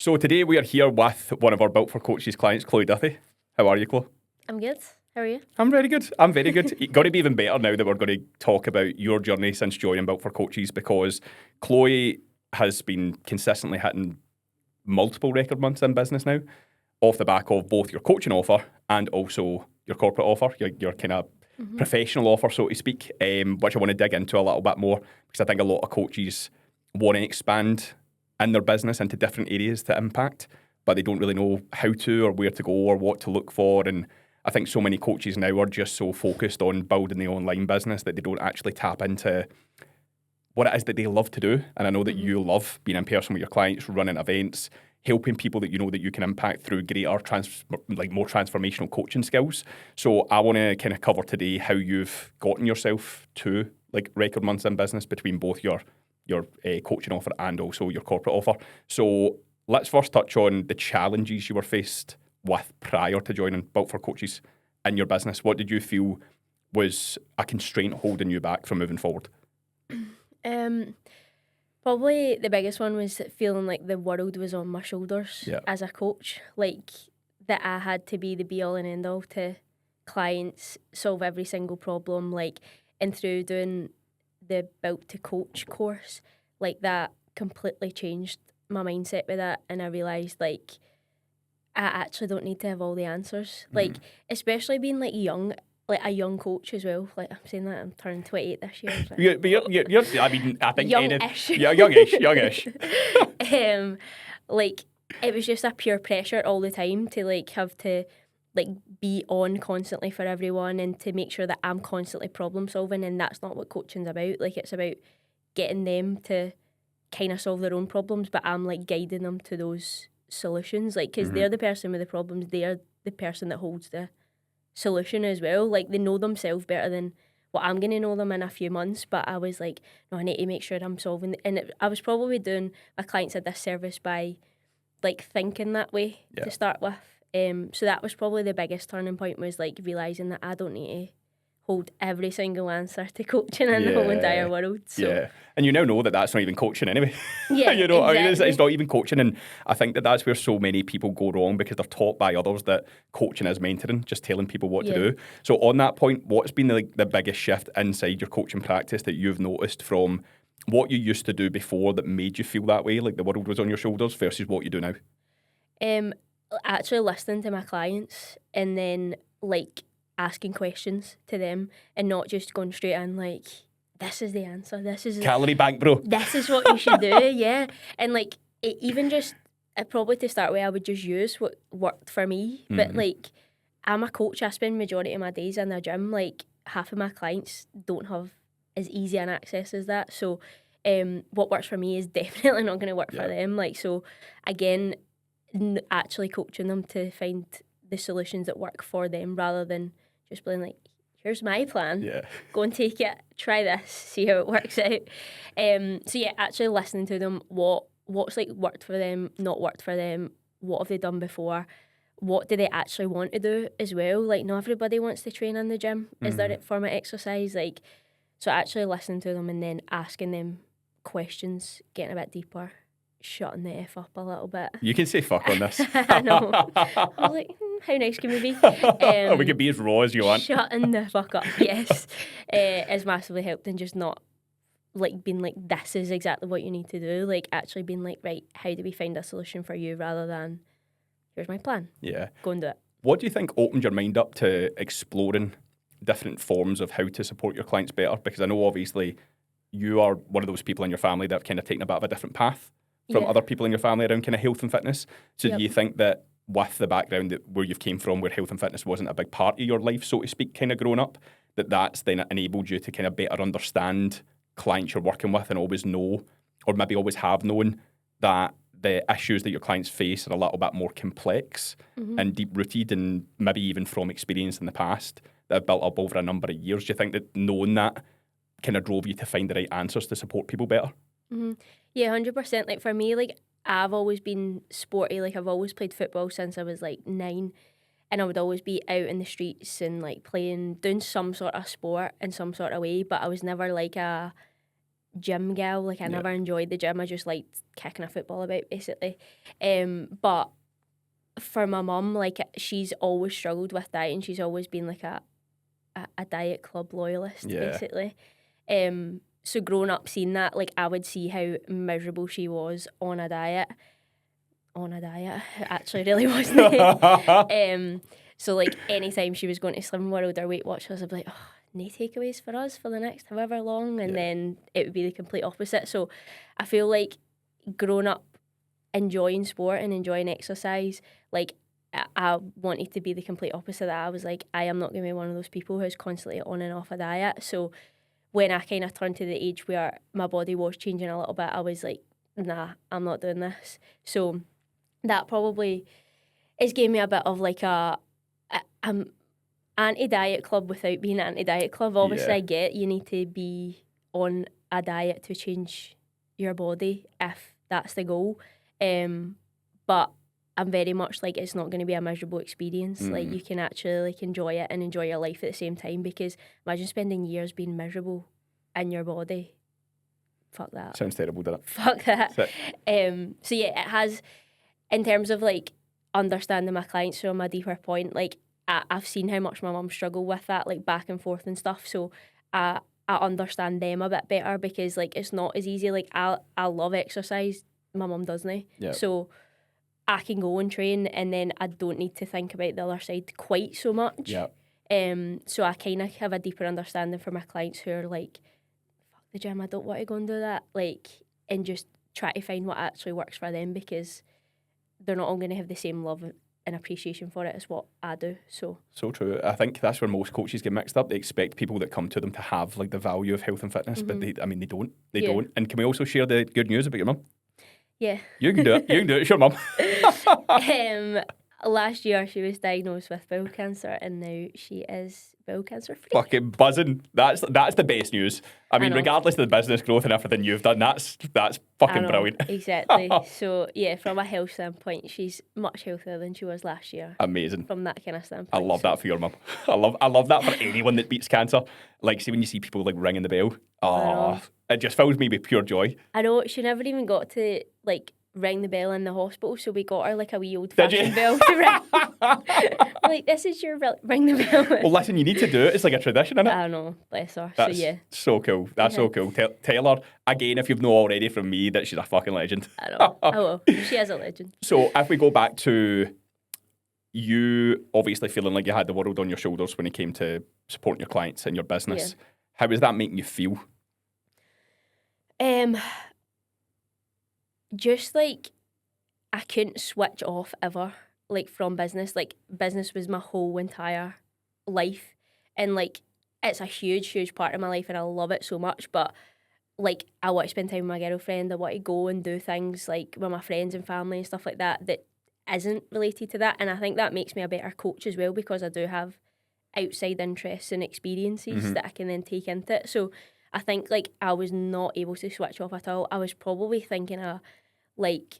So today we are here with one of our Built for Coaches clients, Chloe Duffy. How are you, Chloe? I'm good. How are you? I'm very good. I'm very good. It's got to be even better now that we're going to talk about your journey since joining Built for Coaches, because Chloe has been consistently hitting multiple record months in business now, off the back of both your coaching offer and also your corporate offer, your kind of professional offer, so to speak, which I want to dig into a little bit more, because I think a lot of coaches want to expand in their business into different areas to impact, but they don't really know how to or where to go or what to look for. And I think so many coaches now are just so focused on building the online business that they don't actually tap into what it is that they love to do. And I know that you love being in person with your clients, running events, helping people that you know that you can impact through greater, more transformational coaching skills. So I want to kind of cover today how you've gotten yourself to like record months in business between both your coaching offer and also your corporate offer. So let's first touch on the challenges you were faced with prior to joining Built for Coaches in your business. What did you feel was a constraint holding you back from moving forward? Probably the biggest one was feeling like the world was on my shoulders as a coach. Like that I had to be the be all and end all to clients, solve every single problem. Like, and through doing the Built to Coach course, like that completely changed my mindset with that, and I realised like I actually don't need to have all the answers. Like, especially being like young, like a young coach as well. Like I'm saying that I'm turning 28 this year. So. You're, I mean, I think youngish. Youngish. Like it was just a pure pressure all the time to like have to like be on constantly for everyone and to make sure that I'm constantly problem solving, and that's not what coaching's about. Like it's about getting them to kind of solve their own problems, but I'm like guiding them to those solutions, like because they're the person with the problems, they're the person that holds the solution as well. Like they know themselves better than what I'm going to know them in a few months, but I was like, no, I need to make sure I'm solving I was probably doing my clients a disservice by like thinking that way to start with. So that was probably the biggest turning point, was like realising that I don't need to hold every single answer to coaching in the whole entire world. So. And you now know that that's not even coaching anyway. Yeah, you know, exactly. I mean, it's not even coaching, and I think that that's where so many people go wrong, because they're taught by others that coaching is mentoring, just telling people what to do. So on that point, what's been the biggest shift inside your coaching practice that you've noticed from what you used to do before that made you feel that way, like the world was on your shoulders, versus what you do now? Actually listening to my clients and then like asking questions to them and not just going straight in like, this is the answer, this is calorie bank, bro, this is what you should do. And like even just probably to start with, I would just use what worked for me. But like I'm a coach, I spend majority of my days in the gym. Like half of my clients don't have as easy an access as that, so what works for me is definitely not going to work for them. Like, so again, actually coaching them to find the solutions that work for them, rather than just being like, here's my plan, go and take it, try this, see how it works out. So actually listening to them, what's like worked for them, not worked for them, what have they done before, what do they actually want to do as well. Like not everybody wants to train in the gym. Is there a form of exercise? Like, so actually listening to them and then asking them questions, getting a bit deeper, shutting the F up a little bit. You can say fuck on this. I know. I was like, how nice can we be? We can be as raw as you want. Shutting the fuck up, yes. Has massively helped, and just not like being like, this is exactly what you need to do. Like actually being like, right, how do we find a solution for you, rather than here's my plan. Yeah. Go and do it. What do you think opened your mind up to exploring different forms of how to support your clients better? Because I know obviously you are one of those people in your family that have kind of taken a bit of a different path from other people in your family around kind of health and fitness. So do you think that with the background that where you've came from, where health and fitness wasn't a big part of your life, so to speak, kind of growing up, that's then enabled you to kind of better understand clients you're working with and always know, or maybe always have known, that the issues that your clients face are a little bit more complex and deep-rooted, and maybe even from experience in the past that have built up over a number of years? Do you think that knowing that kind of drove you to find the right answers to support people better? Yeah, 100%. Like for me, like I've always been sporty. Like I've always played football since I was like 9, and I would always be out in the streets and like doing some sort of sport in some sort of way. But I was never like a gym girl. Like I never enjoyed the gym. I just liked kicking a football about basically. But for my mum, like she's always struggled with diet, and she's always been like a diet club loyalist basically. So growing up seeing that, like I would see how miserable she was on a diet. It actually really wasn't it? So like anytime she was going to Slim World or Weight Watchers, I'd be like, oh, no takeaways for us for the next however long, and then it would be the complete opposite. So I feel like growing up enjoying sport and enjoying exercise, like I wanted to be the complete opposite of that. I was like, I am not going to be one of those people who's constantly on and off a diet. So when I kind of turned to the age where my body was changing a little bit, I was like, nah, I'm not doing this. So that probably has gave me a bit of like I'm anti-diet club without being anti-diet club. Obviously, I get you need to be on a diet to change your body if that's the goal. But I'm very much like it's not going to be a miserable experience. Like you can actually like enjoy it and enjoy your life at the same time, because imagine spending years being miserable in your body. Fuck that. Sounds terrible, doesn't it? Fuck that. So yeah, it has, in terms of like understanding my clients from a deeper point, like I've seen how much my mum struggled with that, like back and forth and stuff. So I understand them a bit better, because like it's not as easy. Like I love exercise, my mum doesn't. Yep. So I can go and train, and then I don't need to think about the other side quite so much. Yep. So I kind of have a deeper understanding for my clients who are like, fuck the gym, I don't want to go and do that. Like, and just try to find what actually works for them, because they're not all going to have the same love and appreciation for it as what I do. So true. I think that's where most coaches get mixed up. They expect people that come to them to have like the value of health and fitness, but they don't. They don't. And can we also share the good news about your mum? Yeah. You can do it. You can do it. It's your mum. Last year she was diagnosed with bowel cancer, and now she is bowel cancer free. Fucking buzzing. That's the best news. I mean, regardless of the business growth and everything you've done, that's fucking brilliant. Exactly. So yeah, from a health standpoint, she's much healthier than she was last year. Amazing. From that kind of standpoint. I love that for your mum. I love that for anyone that beats cancer. Like, see when you see people like ringing the bell. Oh, it just fills me with pure joy. I know, she never even got to like ring the bell in the hospital, so we got her like a wee old-fashioned bell to ring. Like, this is your ring the bell. Well, listen, you need to do it. It's like a tradition, isn't it? I know, bless her. That's so yeah, so cool. That's so cool. Tell her again, if you've not already from me, that she's a fucking legend. I know. I will. She is a legend. So if we go back to you obviously feeling like you had the world on your shoulders when it came to supporting your clients and your business, how was that making you feel? Just like I couldn't switch off ever, like from business. Like business was my whole entire life, and like it's a huge part of my life, and I love it so much. But like I want to spend time with my girlfriend. I want to go and do things like with my friends and family and stuff like that that isn't related to that. And I think that makes me a better coach as well, because I do have outside interests and experiences that I can then take into it. So I think like I was not able to switch off at all. I was probably thinking of like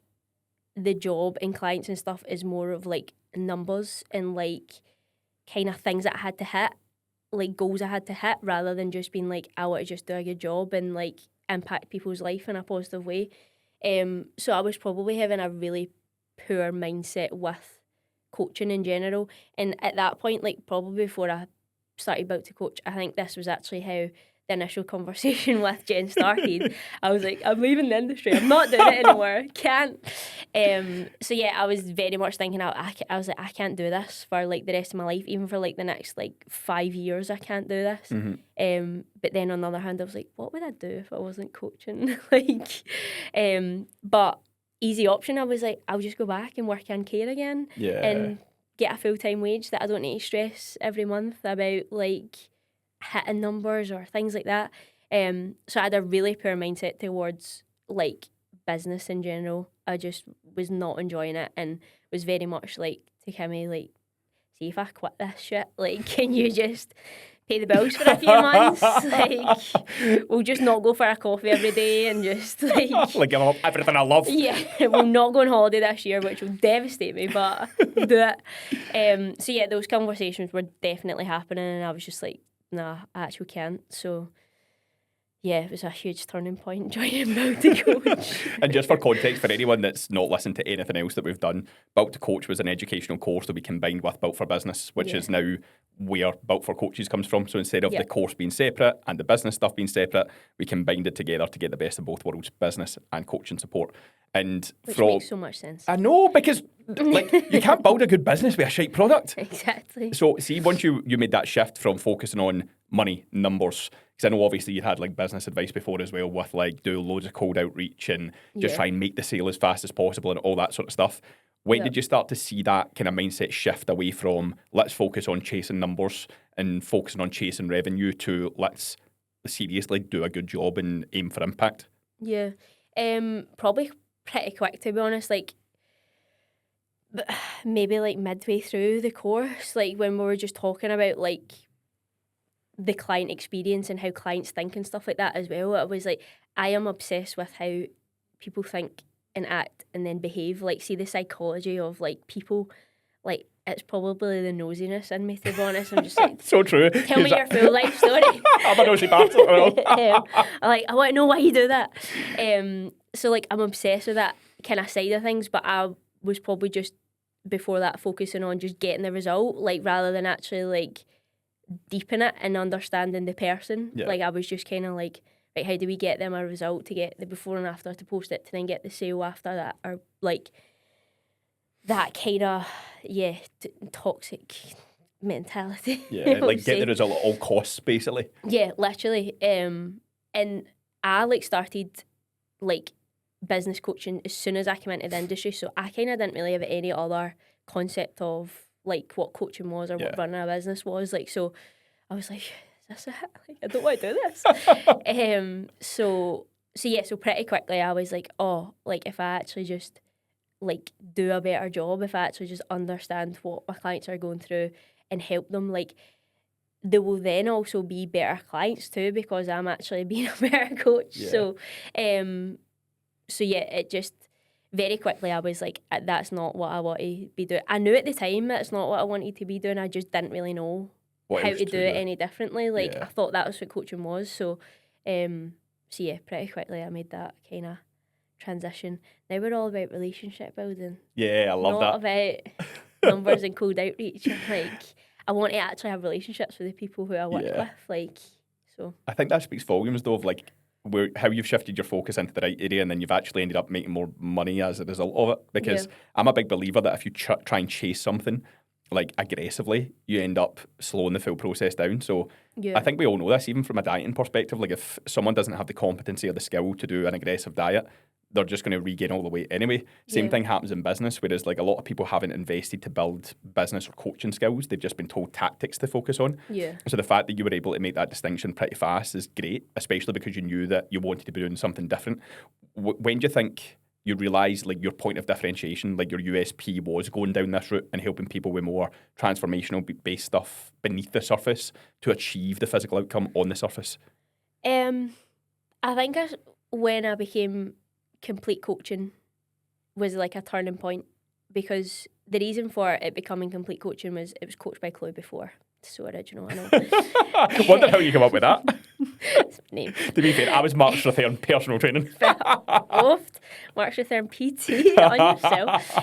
the job and clients and stuff is more of like numbers and like kind of things that I had to hit, like goals I had to hit, rather than just being like, I want to just do a good job and like impact people's life in a positive way. So I was probably having a really poor mindset with coaching in general. And at that point, like probably before I started about to coach, I think this was actually how the initial conversation with Jen started. I was like, I'm leaving the industry. I'm not doing it anymore. Can't. So yeah, I was very much thinking, I was like, I can't do this for like the rest of my life, even for like the next like 5 years. I can't do this. But then on the other hand, I was like, what would I do if I wasn't coaching? But easy option. I was like, I'll just go back and work in care again, and get a full-time wage that I don't need to stress every month about like hitting numbers or things like that. So I had a really poor mindset towards like business in general. I just was not enjoying it, and was very much like to Kimmy, like, see if I quit this shit, like, can you just pay the bills for a few months? Like, we'll just not go for a coffee every day and just like give up everything I love. Yeah, we'll not go on holiday this year, which will devastate me, but do it. So yeah, those conversations were definitely happening, and I was just like, nah, I actually can't. So yeah, it was a huge turning point joining Build to Coach. And just for context, for anyone that's not listened to anything else that we've done, Built to Coach was an educational course that we combined with Built for Business, which is now where Built for Coaches comes from. So instead of the course being separate and the business stuff being separate, we combined it together to get the best of both worlds, business and coaching support. And Which makes so much sense. I know, because like you can't build a good business with a shite product. Exactly. So see, once you made that shift from focusing on money, numbers, because I know obviously you had like business advice before as well with like do loads of cold outreach and just try and make the sale as fast as possible and all that sort of stuff. When did you start to see that kind of mindset shift away from let's focus on chasing numbers and focusing on chasing revenue to let's seriously do a good job and aim for impact? Yeah. Probably pretty quick, to be honest. Like, maybe like midway through the course, like when we were just talking about like the client experience and how clients think and stuff like that as well. I was like, I am obsessed with how people think and act and then behave. Like, see the psychology of like people. Like, it's probably the nosiness in me, to be honest. I'm just like, so true. Tell me your full life story. I'm a nosy bastard. I want to know why you do that. So like, I'm obsessed with that kind of side of things, but I was probably just before that focusing on just getting the result, like rather than actually like deepen it and understanding the person. Yeah. Like, I was just kind of like, right, how do we get them a result to get the before and after to post it to then get the sale after that, or like that kind of toxic mentality. Yeah, like get the result at all costs, basically. Yeah, literally. And I like started like business coaching as soon as I came into the industry, so I kind of didn't really have any other concept of like what coaching was or what running a business was. Like, so I was like, is this it? Like, I don't want to do this. So pretty quickly I was like, oh, like if I actually just like do a better job, if I actually just understand what my clients are going through and help them, like they will then also be better clients too, because I'm actually being a better coach. So it just very quickly I was like, that's not what I want to be doing. I knew at the time that's not what I wanted to be doing. I just didn't really know how to do it any differently. Like I thought that was what coaching was. So pretty quickly I made that kind of transition. Now we're all about relationship building. Yeah, I love not that. About numbers and cold outreach. Like, I want to actually have relationships with the people who I work with. Like, so I think that speaks volumes though of like how you've shifted your focus into the right area, and then you've actually ended up making more money as a result of it. Because I'm a big believer that if you try and chase something like aggressively, you end up slowing the full process down. So I think we all know this, even from a dieting perspective. Like if someone doesn't have the competency or the skill to do an aggressive diet, they're just going to regain all the weight anyway. Same thing happens in business, whereas like a lot of people haven't invested to build business or coaching skills. They've just been told tactics to focus on. Yeah. So the fact that you were able to make that distinction pretty fast is great, especially because you knew that you wanted to be doing something different. When do you think you realised like your point of differentiation, like your USP was going down this route and helping people with more transformational based stuff beneath the surface to achieve the physical outcome on the surface? I think when I became complete coaching was like a turning point, because the reason for it becoming complete coaching was it was coached by Chloe before. So original, I know. Wonder how you come up with that. That's my name. To be fair, I was Mark's return personal training. Mark's return PT on yourself.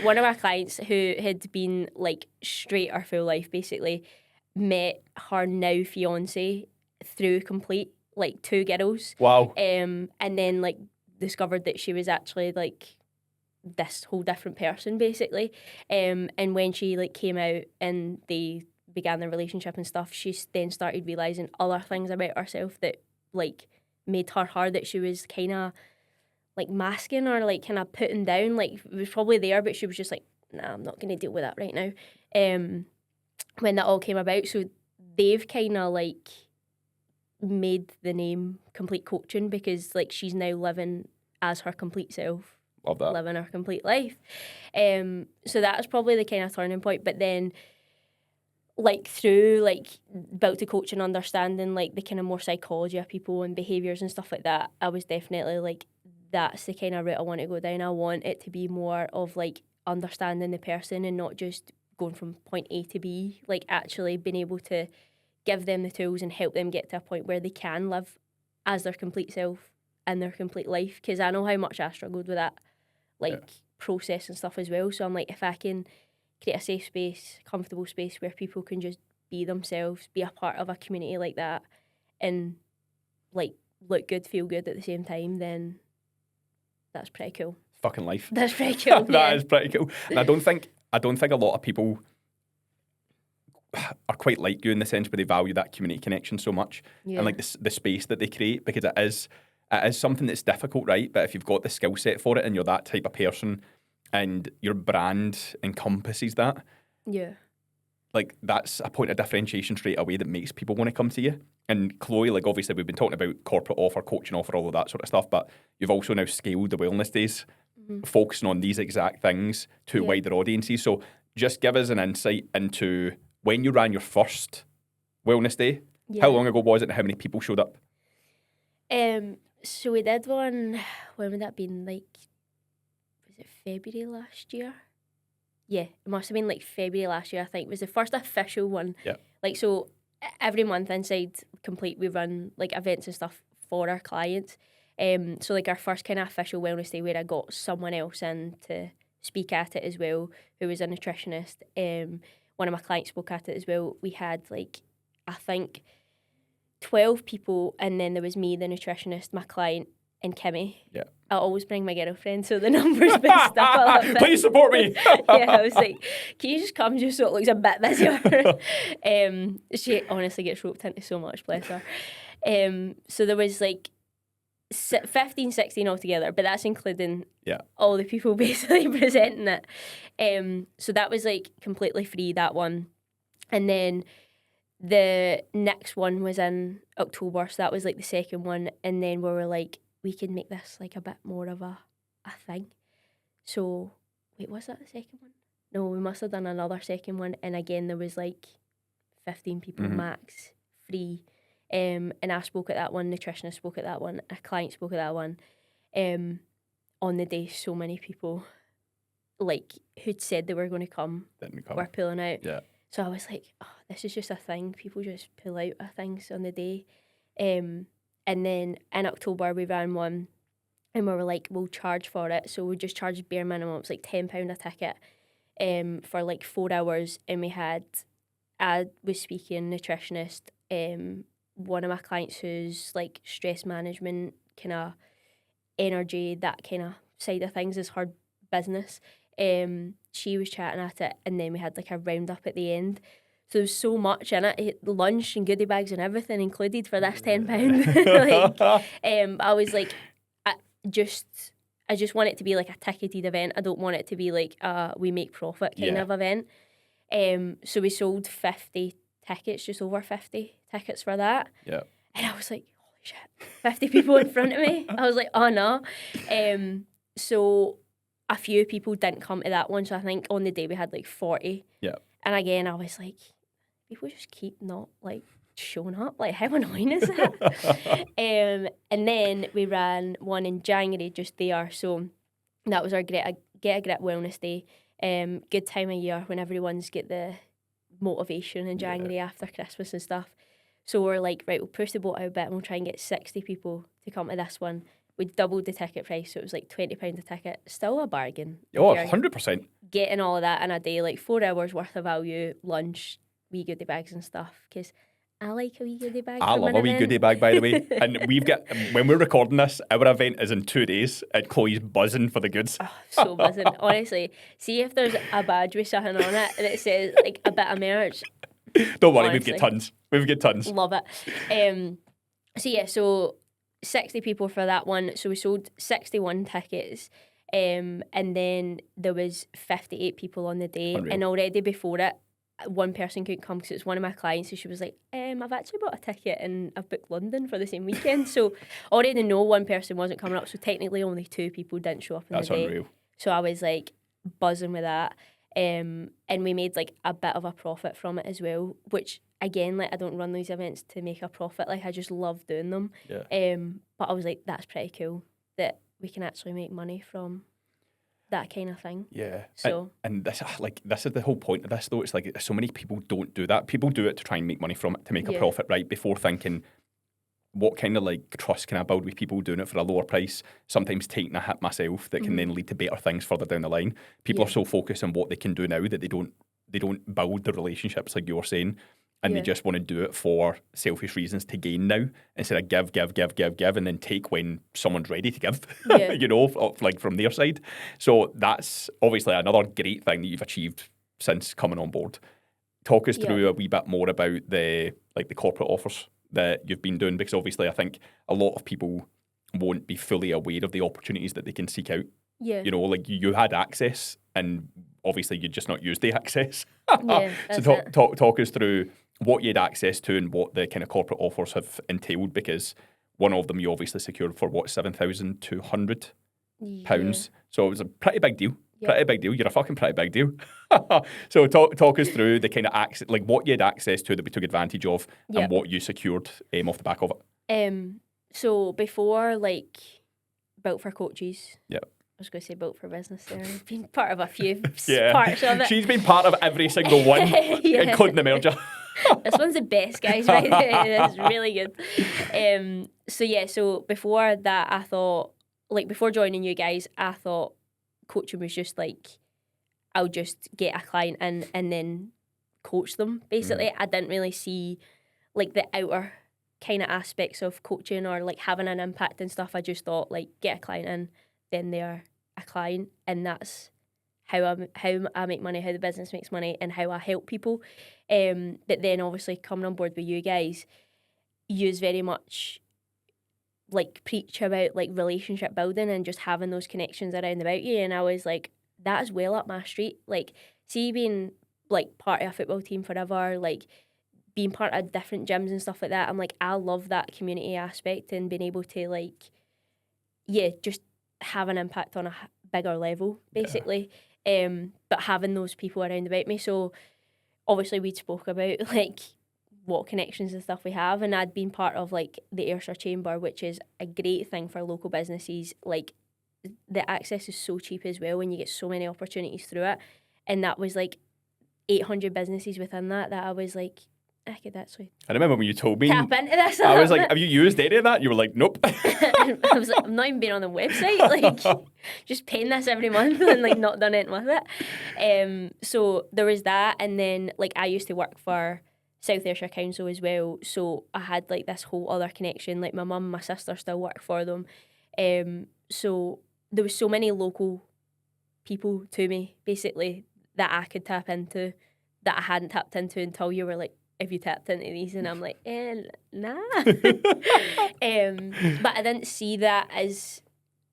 One of our clients who had been like straight our full life basically met her now fiance through complete, like 2 girls. Wow. And then like discovered that she was actually like this whole different person basically. And when she like came out and they began their relationship and stuff, she then started realising other things about herself that like made her that she was kind of like masking or like kind of putting down. Like it was probably there, but she was just like, nah, I'm not going to deal with that right now. When that all came about, so they've kind of like made the name Complete Coaching because like she's now living as her complete self. Love that. Living her complete life. So that was probably the kind of turning point. But then like through like Built to Coach and understanding like the kind of more psychology of people and behaviours and stuff like that, I was definitely like, that's the kind of route I want to go down. I want it to be more of like understanding the person and not just going from point A to B, like actually being able to give them the tools and help them get to a point where they can live as their complete self in their complete life. Because I know how much I struggled with that, like, process and stuff as well. So I'm like, if I can create a safe space, comfortable space where people can just be themselves, be a part of a community like that, and like look good, feel good at the same time, then that's pretty cool. Fucking life. That's pretty cool. That is pretty cool. And I don't think a lot of people are quite like you in the sense where they value that community connection so much and like the space that they create, because it is something that's difficult, right? But if you've got the skill set for it and you're that type of person and your brand encompasses that, like that's a point of differentiation straight away that makes people want to come to you. And Chloe, like obviously we've been talking about corporate offer, coaching offer, all of that sort of stuff, but you've also now scaled the wellness days, focusing on these exact things to wider audiences. So just give us an insight into when you ran your first wellness day. How long ago was it and how many people showed up? So we did one, when would that have been, like, was it February last year? Yeah, it must have been like February last year, I think. It was the first official one. Yeah. Like, so every month inside Complete, we run like events and stuff for our clients. So like our first kind of official wellness day where I got someone else in to speak at it as well, who was a nutritionist. One of my clients spoke at it as well. We had like, I think 12 people, and then there was me, the nutritionist, my client, and Kimmy. Yeah. I always bring my girlfriend, so the numbers been stuck a little bit. Please support me. I was like, can you just come just so it looks a bit busier? She honestly gets roped into so much, bless her. So there was like 15, 16 altogether, but that's including all the people basically presenting it. So that was like completely free, that one. And then the next one was in October, so that was like the second one. And then we were like, we can make this like a bit more of a thing. So, wait, was that the second one? No, we must have done another second one. And again, there was like 15 people max, free. And I spoke at that one, nutritionist spoke at that one, a client spoke at that one. On the day, so many people like who'd said they were going to come were pulling out. Yeah. So I was like, oh, this is just a thing. People just pull out of things on the day. And then in October, we ran one and we were like, we'll charge for it. So we just charged bare minimum. It was like £10 a ticket for like 4 hours. And we had, I was speaking, nutritionist, one of my clients who's like stress management, kind of energy, that kind of side of things is her business. She was chatting at it, and then we had like a roundup at the end. So there was so much in it, lunch and goodie bags and everything included for this £10. I was like, I just want it to be like a ticketed event. I don't want it to be like we make profit kind of event. So we sold 50 tickets, just over 50 tickets for that. Yeah. And I was like, holy shit, 50 people in front of me. I was like, oh no. So a few people didn't come to that one. So I think on the day we had like 40. Yeah. And again, I was like, people just keep not like showing up. Like, how annoying is that? And then we ran one in January just there. So that was our Get a Grip Wellness Day. Good time of year when everyone's get the motivation in January after Christmas and stuff. So we're like, right, we'll push the boat out a bit and we'll try and get 60 people to come to this one. We doubled the ticket price, so it was like £20 a ticket. Still a bargain. Oh, 100%. Getting all of that in a day, like 4 hours worth of value, lunch, wee goodie bags and stuff. Because I like a wee goodie bag. I love a wee goodie bag, by the way. And we've got, when we're recording this, our event is in 2 days, and Chloe's buzzing for the goods. Oh, so buzzing. Honestly, see if there's a badge with something on it that says like a bit of merch. Don't worry, honestly, we've got tons. Love it. So 60 people for that one. So we sold 61 tickets. And then there was 58 people on the day. Unreal. And already before it, one person couldn't come because it's one of my clients. So she was like, I've actually bought a ticket and I've booked London for the same weekend. So already know one person wasn't coming up. So technically only 2 people didn't show up in the day. Unreal. So I was like buzzing with that. And we made like a bit of a profit from it as well, which again, like I don't run these events to make a profit. Like I just love doing them. Yeah. But I was like, that's pretty cool that we can actually make money from that kind of thing. Yeah. So and this is the whole point of this, though. It's like so many people don't do that. People do it to try and make money from it, to make a profit, right? Before thinking, what kind of like trust can I build with people doing it for a lower price? Sometimes taking a hit myself that can then lead to better things further down the line. People are so focused on what they can do now that they don't build the relationships like you're saying. And they just want to do it for selfish reasons to gain now, instead of give, and then take when someone's ready to give, you know, like from their side. So that's obviously another great thing that you've achieved since coming on board. Talk us through a wee bit more about the corporate offers that you've been doing, because obviously I think a lot of people won't be fully aware of the opportunities that they can seek out. Yeah. You know, like you had access and obviously you just not used the access. So talk us through what you had access to and what the kind of corporate offers have entailed, because one of them you obviously secured for what, £7,200. So it was a pretty big deal. Pretty big deal. You're a fucking pretty big deal. So talk us through the kind of access, like what you had access to that we took advantage of, and what you secured off the back of it. So before, like, Built for Coaches. Yeah. I was going to say Built for Business there. I've been part of a few parts of it. She's been part of every single one, including the merger. This one's the best, guys, by the way. It's really good. So before that, I thought, like, before joining you guys, I thought coaching was just like, I'll just get a client in and then coach them, basically. I didn't really see, like, the outer kind of aspects of coaching or, like, having an impact and stuff. I just thought, like, get a client in, then they're a client, and that's how I make money, how the business makes money, and how I help people. But then obviously coming on board with you guys, you very much like preach about like relationship building and just having those connections around about you. And I was like, that is well up my street. Like, see, being like part of a football team forever, like being part of different gyms and stuff like that. I'm like, I love that community aspect and being able to like, just have an impact on a bigger level, basically. But having those people around about me. So obviously we'd spoke about like what connections and stuff we have, and I'd been part of like the Ayrshire Chamber, which is a great thing for local businesses. Like, the access is so cheap as well, and you get so many opportunities through it. And that was like 800 businesses within that I was like, I could actually I remember when you told me, tap into this. I was like, have you used any of that? You were like, nope. I was like, I'm not even been on the website, like just paying this every month and like not done anything with it. So there was that, and then like I used to work for South Ayrshire Council as well, so I had like this whole other connection. Like my mum and my sister still work for them, so there was so many local people to me basically that I could tap into that I hadn't tapped into until you were like, have you tapped into these? And I'm like, nah. But I didn't see that as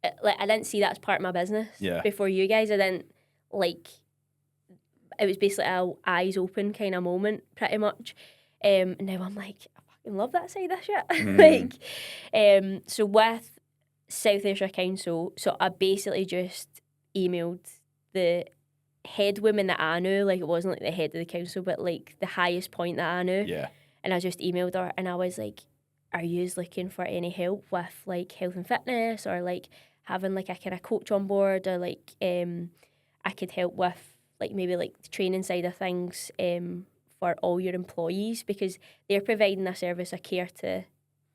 part of my business before you guys. I didn't like, it was basically a eyes open kind of moment pretty much. And now I'm like, I fucking love that side of shit. So with South Ayrshire Council, so I basically just emailed the head woman that I knew. Like, it wasn't like the head of the council, but like the highest point that I knew. Yeah. And I just emailed her and I was like, are you looking for any help with like health and fitness, or like having like a kind of coach on board, or like I could help with like maybe like the training side of things for all your employees, because they're providing a service of care to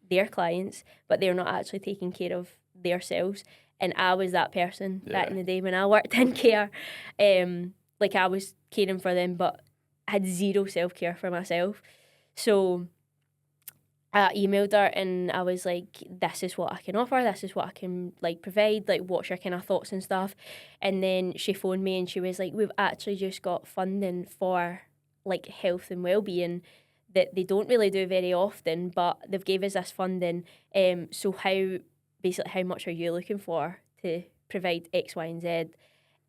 their clients, but they're not actually taking care of themselves. And I was that person back in the day when I worked in care. Like, I was caring for them, but had zero self-care for myself. So I emailed her and I was like, this is what I can offer. This is what I can like provide. Like, what's your kind of thoughts and stuff? And then she phoned me and she was like, we've actually just got funding for like health and well-being that they don't really do very often, but they've gave us this funding. So how much are you looking for to provide X, Y, and Z?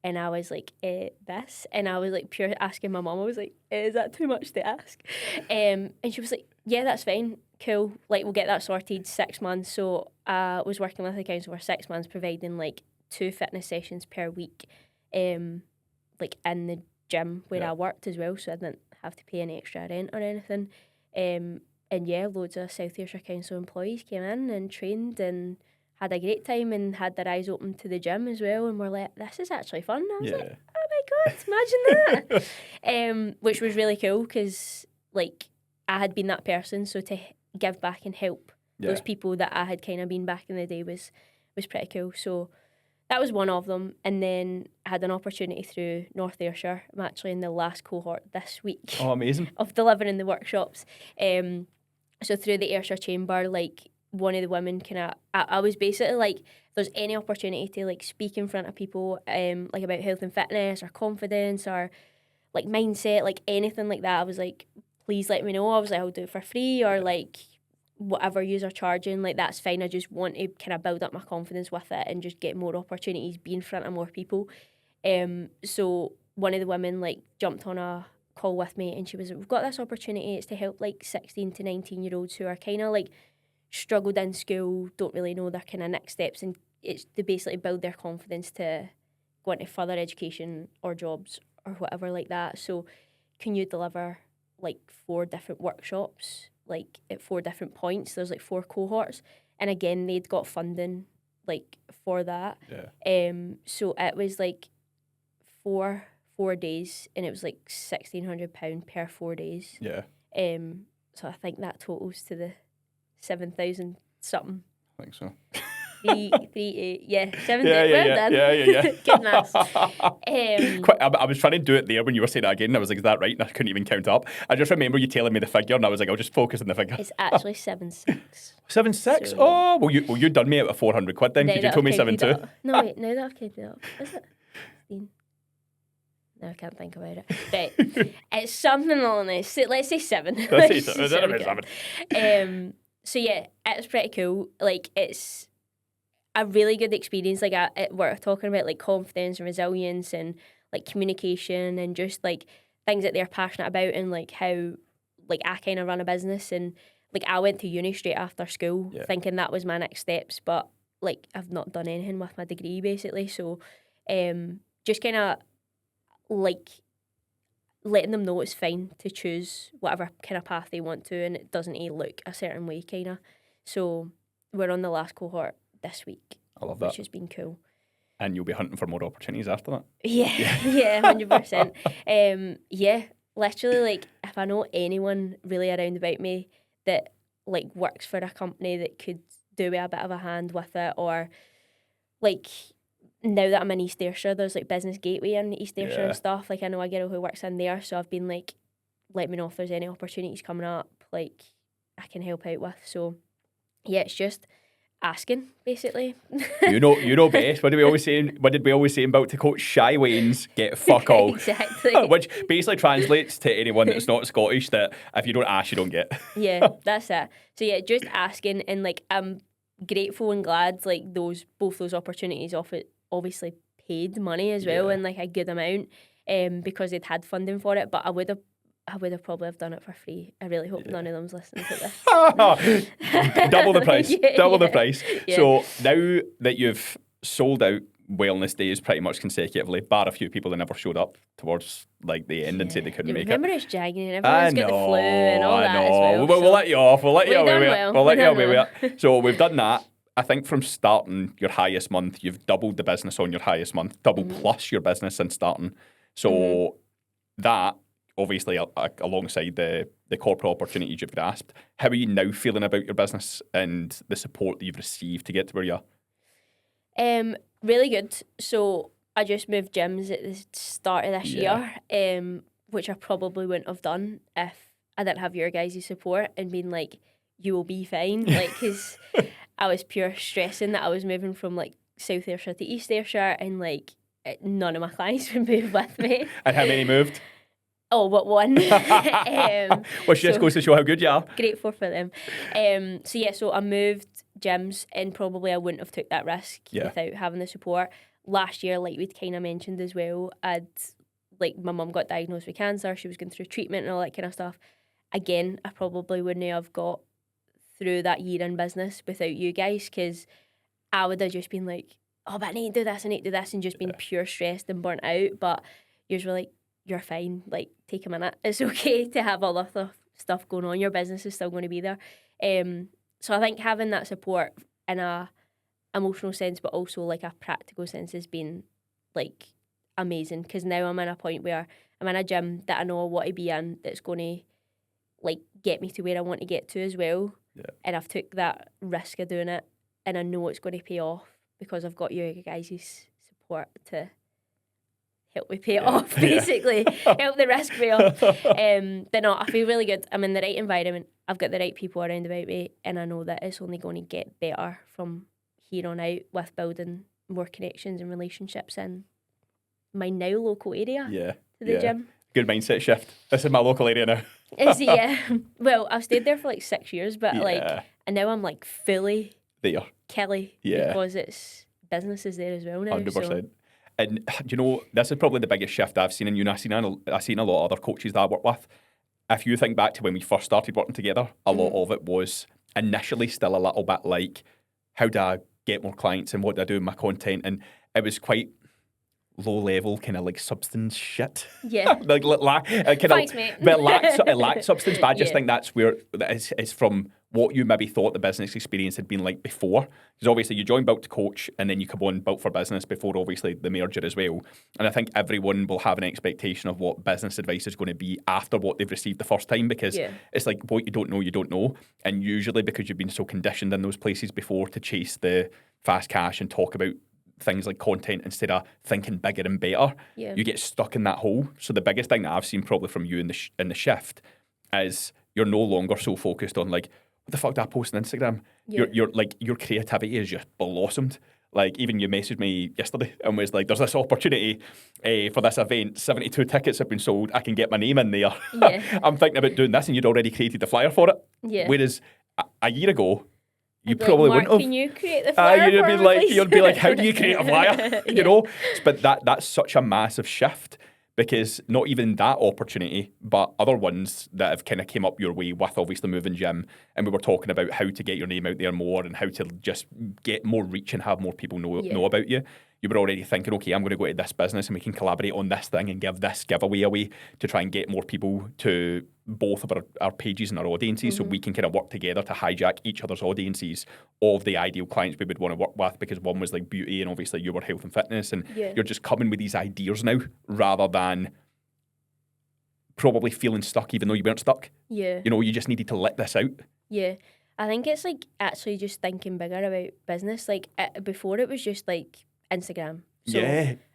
And I was like, this. And I was like, pure asking my mum. I was like, is that too much to ask? And she was like, yeah, that's fine. Cool. Like, we'll get that sorted 6 months. So I was working with the council for 6 months, providing like 2 fitness sessions per week, like in the gym where I worked as well. So I didn't have to pay any extra rent or anything. And loads of South Ayrshire Council employees came in and trained and had a great time and had their eyes open to the gym as well, and were like, this is actually fun. And I was like, oh my God, imagine that. Which was really cool because like I had been that person, so to give back and help those people that I had kind of been back in the day was pretty cool. So that was one of them. And then I had an opportunity through North Ayrshire. I'm actually in the last cohort this week. Oh, amazing. Of delivering the workshops. So through the Ayrshire Chamber, like one of the women I was basically like, if there's any opportunity to like speak in front of people like about health and fitness or confidence or like mindset, like anything like that, I was like, please let me know. I was like, I'll do it for free or like whatever yous are charging, like that's fine. I just want to kind of build up my confidence with it and just get more opportunities, be in front of more people. So one of the women like jumped on a call with me and she was like, we've got this opportunity, it's to help like 16 to 19 year olds who are kind of like struggled in school, don't really know their kind of next steps, and it's to basically build their confidence to go into further education or jobs or whatever like that. So can you deliver like 4 different workshops like at 4 different points? There's like 4 cohorts, and again they'd got funding like for that. So it was like 4 days, and it was like £1,600 per 4 days. So I think that totals to the 7,000 something. I think so. 8, 7. Yeah. Good maths. I was trying to do it there when you were saying that again, and I was like, is that right? And I couldn't even count up. I just remember you telling me the figure, and I was like, I'll just focus on the figure. It's actually 7,600. 7,600? So, oh, well, you done me out of 400 quid then, because you told me 7,200. No, wait, now that I've counted it up. Is it 16? No, I can't think about it. Right. It's something along this. Let's say 7. Let's say 7. So yeah, it's pretty cool. Like, it's a really good experience. Like, we're talking about like confidence and resilience and like communication and just like things that they're passionate about, and like how like I kind of run a business. And like I went to uni straight after school thinking that was my next steps, but like I've not done anything with my degree basically. So just kind of like letting them know it's fine to choose whatever kind of path they want to, and it doesn't look a certain way kind of. So we're on the last cohort this week. I love that. Which has been cool. And you'll be hunting for more opportunities after that? Yeah, 100%. Yeah, literally, like, if I know anyone really around about me that, like, works for a company that could do a bit of a hand with it, or, like, now that I'm in East Ayrshire, there's, like, Business Gateway in East Ayrshire and stuff. Like, I know a girl who works in there, so I've been, like, let me know if there's any opportunities coming up, like, I can help out with. So, yeah, it's just asking, basically. you know best. What did we always say about to quote Shy Wayne's, get fuck all. Exactly. Which basically translates to anyone that's not Scottish that if you don't ask, you don't get. Yeah, that's it. So yeah, just asking, and like I'm grateful and glad like both those opportunities obviously paid money as well, and like a good amount, because they'd had funding for it. But I would have probably have done it for free. I really hope none of them's listening to this. Double the price. The price. Yeah. So now that you've sold out wellness days pretty much consecutively, bar a few people that never showed up towards like the end and said they couldn't make it. Remember it's jagging and everyone's got the flu and all that as well. We'll let you off. We'll let you away with it. Well. So we've done that. I think from starting your highest month, you've doubled the business on your highest month, double plus your business since starting. So that, obviously, alongside the corporate opportunities you've grasped, how are you now feeling about your business and the support that you've received to get to where you are? Really good. So I just moved gyms at the start of this year, which I probably wouldn't have done if I didn't have your guys' support and being like, you will be fine. Like, because I was pure stressing that I was moving from like South Ayrshire to East Ayrshire, and like none of my clients would move with me. And how many moved? Oh, but one. Which just goes to show how good you are. Grateful for them. So I moved gyms, and probably I wouldn't have took that risk without having the support. Last year, like we'd kind of mentioned as well, my mum got diagnosed with cancer. She was going through treatment and all that kind of stuff. Again, I probably wouldn't have got through that year in business without you guys, because I would have just been like, oh, but I need to do this, and just been pure stressed and burnt out. But yours were like, you're fine, like, take a minute. It's okay to have all the stuff going on. Your business is still going to be there. So I think having that support in a emotional sense, but also like a practical sense has been like amazing, because now I'm in a point where I'm in a gym that I know I want to be in, that's going to like get me to where I want to get to as well. And I've took that risk of doing it, and I know it's going to pay off because I've got you guys' support to help me pay it off, basically. Help the risk pay off. But no, I feel really good. I'm in the right environment. I've got the right people around about me, and I know that it's only going to get better from here on out with building more connections and relationships in my now local area to the gym. Good mindset shift. This is my local area now. Is it, yeah. Well, I've stayed there for like 6 years, but and now I'm like fully there. Kelly, because it's businesses there as well now. 100%. So. And you know, this is probably the biggest shift I've seen in you, and I've seen a lot of other coaches that I work with. If you think back to when we first started working together, a lot of it was initially still a little bit like, how do I get more clients and what do I do with my content? And it was quite low level, kind of like substance shit. Yeah. Thanks, mate. But it lacked substance. But I just think that's where it's from what you maybe thought the business experience had been like before. Because obviously you joined Built to Coach, and then you come on Built for Business before obviously the merger as well. And I think everyone will have an expectation of what business advice is going to be after what they've received the first time, because it's like what you don't know, you don't know. And usually because you've been so conditioned in those places before to chase the fast cash and talk about things like content instead of thinking bigger and better, you get stuck in that hole. So the biggest thing that I've seen probably from you in the shift is you're no longer so focused on like, what the fuck did I post on Instagram? You're like, your creativity is just blossomed. Like, even you messaged me yesterday and was like, there's this opportunity for this event, 72 tickets have been sold, I can get my name in there. I'm thinking about doing this, and you'd already created the flyer for it. Whereas a year ago, you probably Mark, wouldn't have. Can you create the flyer you'd for be me, like, please? you'd be like, how do you create a flyer? You know? But that's such a massive shift, because not even that opportunity, but other ones that have kind of came up your way with obviously moving gym, and we were talking about how to get your name out there more and how to just get more reach and have more people know about you. You were already thinking, okay, I'm going to go to this business and we can collaborate on this thing and give this giveaway away to try and get more people to both of our pages and our audiences, so we can kind of work together to hijack each other's audiences of the ideal clients we would want to work with, because one was like beauty and obviously you were health and fitness, and you're just coming with these ideas now rather than probably feeling stuck even though you weren't stuck. You know, you just needed to let this out. I think it's like actually just thinking bigger about business. Like before it was just like Instagram. So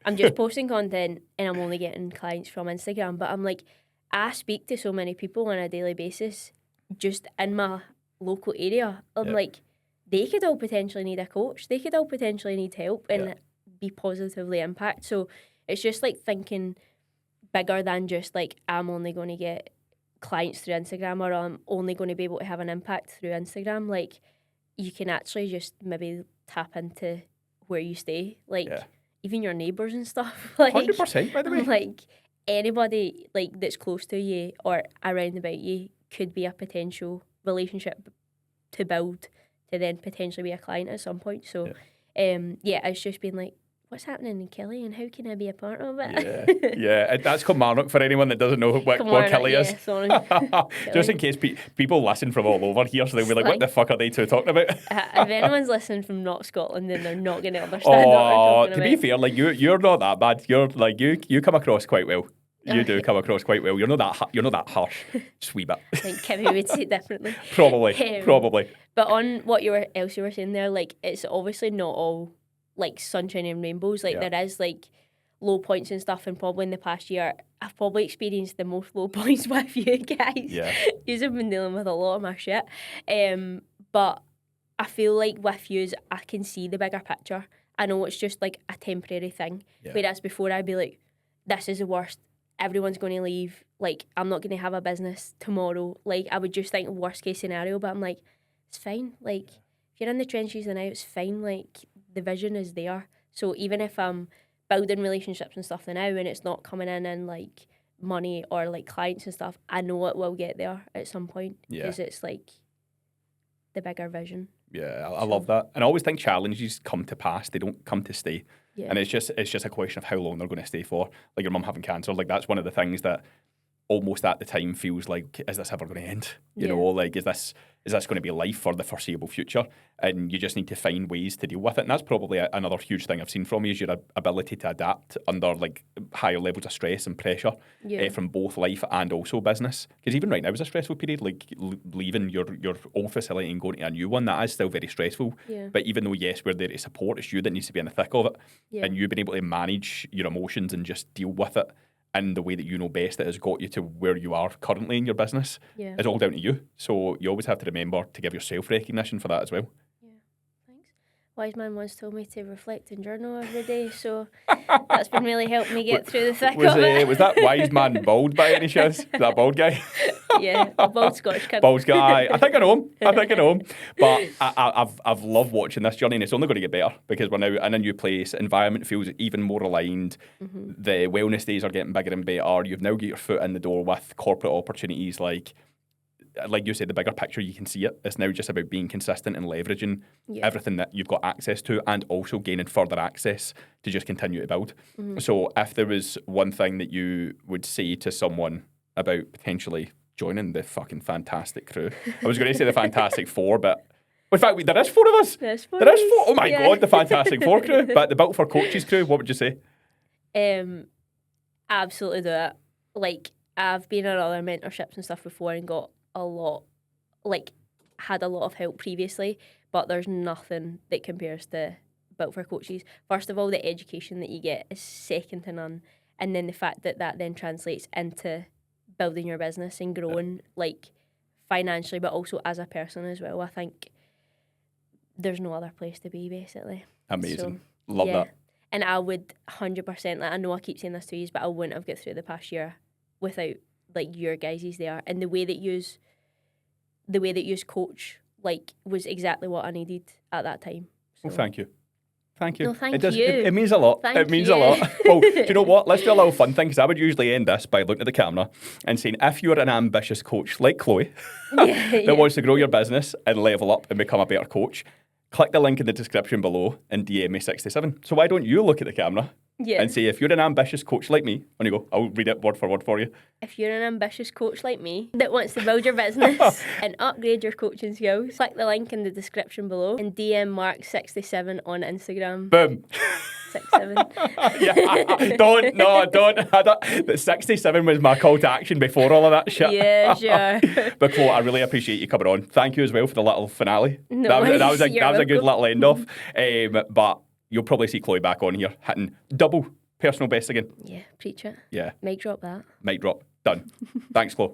I'm just posting content and I'm only getting clients from Instagram, but I'm like, I speak to so many people on a daily basis just in my local area. I'm like, they could all potentially need a coach. They could all potentially need help and be positively impacted. So it's just like thinking bigger than just like, I'm only going to get clients through Instagram, or I'm only going to be able to have an impact through Instagram. Like, you can actually just maybe tap into where you stay. Like, even your neighbours and stuff. Like, 100%, by the way. Like, anybody like that's close to you or around about you could be a potential relationship to build to then potentially be a client at some point. So it's just been like, what's happening in Kelly and how can I be a part of it? And that's Kilmarnock for anyone that doesn't know what Kelly is. Just in case people listen from all over here, so they'll be like, what the fuck are they two talking about? If anyone's listening from not Scotland, then they're not going to understand what we're talking about. To be fair, like you're not that bad. You're like you come across quite well. You do come across quite well. You're not that harsh. Just wee bit. I think Kimmy would say it differently. Probably. But on what you were saying there, like, it's obviously not all like sunshine and rainbows. Like there is like low points and stuff, and probably in the past year I've probably experienced the most low points with you guys. You've been dealing with a lot of my shit. But I feel like with yous I can see the bigger picture. I know it's just like a temporary thing. Whereas before I'd be like, this is the worst. Everyone's going to leave. Like, I'm not going to have a business tomorrow. Like, I would just think worst case scenario, but I'm like, it's fine. Like, if you're in the trenches now, it's fine. Like, the vision is there. So even if I'm building relationships and stuff now and it's not coming in like money or like clients and stuff, I know it will get there at some point, because it's like the bigger vision. I love that. And I always think challenges come to pass, they don't come to stay. And it's just a question of how long they're going to stay for. Like your mum having cancer, like that's one of the things that almost at the time feels like, is this ever going to end? You know, like, is this going to be life for the foreseeable future? And you just need to find ways to deal with it. And that's probably another huge thing I've seen from you, is your ability to adapt under like higher levels of stress and pressure from both life and also business. Because even right now is a stressful period, like leaving your old facility and going to a new one, that is still very stressful. But even though, yes, we're there to support, it's you that needs to be in the thick of it. And you've been able to manage your emotions and just deal with it in the way that you know best, that has got you to where you are currently in your business. It's all down to you. So you always have to remember to give yourself recognition for that as well. Thanks. Wise man once told me to reflect and journal every day, so that's been really helping me get through the thick of it. Was that wise man bald by any chance? That bald guy? Yeah, a bald Scottish kid. Bald guy. I think I know him. But I've loved watching this journey, and it's only going to get better because we're now in a new place. Environment feels even more aligned. The wellness days are getting bigger and better. You've now got your foot in the door with corporate opportunities, like you said, the bigger picture, you can see it. It's now just about being consistent and leveraging everything that you've got access to, and also gaining further access to just continue to build. So if there was one thing that you would say to someone about potentially joining the fucking fantastic crew, I was going to say the Fantastic Four, but in fact, there is four of us. There is four. Oh my God, the Fantastic Four crew. But the Built for Coaches crew, what would you say? Absolutely do it. Like, I've been on other mentorships and stuff before and got a lot, like, had a lot of help previously, but there's nothing that compares to Built for Coaches. First of all, the education that you get is second to none, and then the fact that then translates into building your business and growing, like, financially, but also as a person as well. I think there's no other place to be, basically. Amazing. So, love that. And I would 100%, like, I know I keep saying this to you, but I wouldn't have got through the past year without, like, your guys' there, and the way that yous coach, like, was exactly what I needed at that time. So. Well, thank you. No, thank you. It means a lot. It means a lot. Well, do you know what? Let's do a little fun thing, because I would usually end this by looking at the camera and saying, if you're an ambitious coach like Chloe that wants to grow your business and level up and become a better coach, click the link in the description below and DM me 67. So why don't you look at the camera and say, if you're an ambitious coach like me, on you go, I'll read it word for word for you. If you're an ambitious coach like me that wants to build your business and upgrade your coaching skills, click the link in the description below and DM Mark67 on Instagram. Boom. 67. Don't. The 67 was my call to action before all of that shit. Yeah, sure. But Chloe, I really appreciate you coming on. Thank you as well for the little finale. No, that was a good little end off. But you'll probably see Chloe back on here hitting double personal best again. Yeah, preach it. Yeah. Mic drop that. Mic drop. Done. Thanks, Chloe.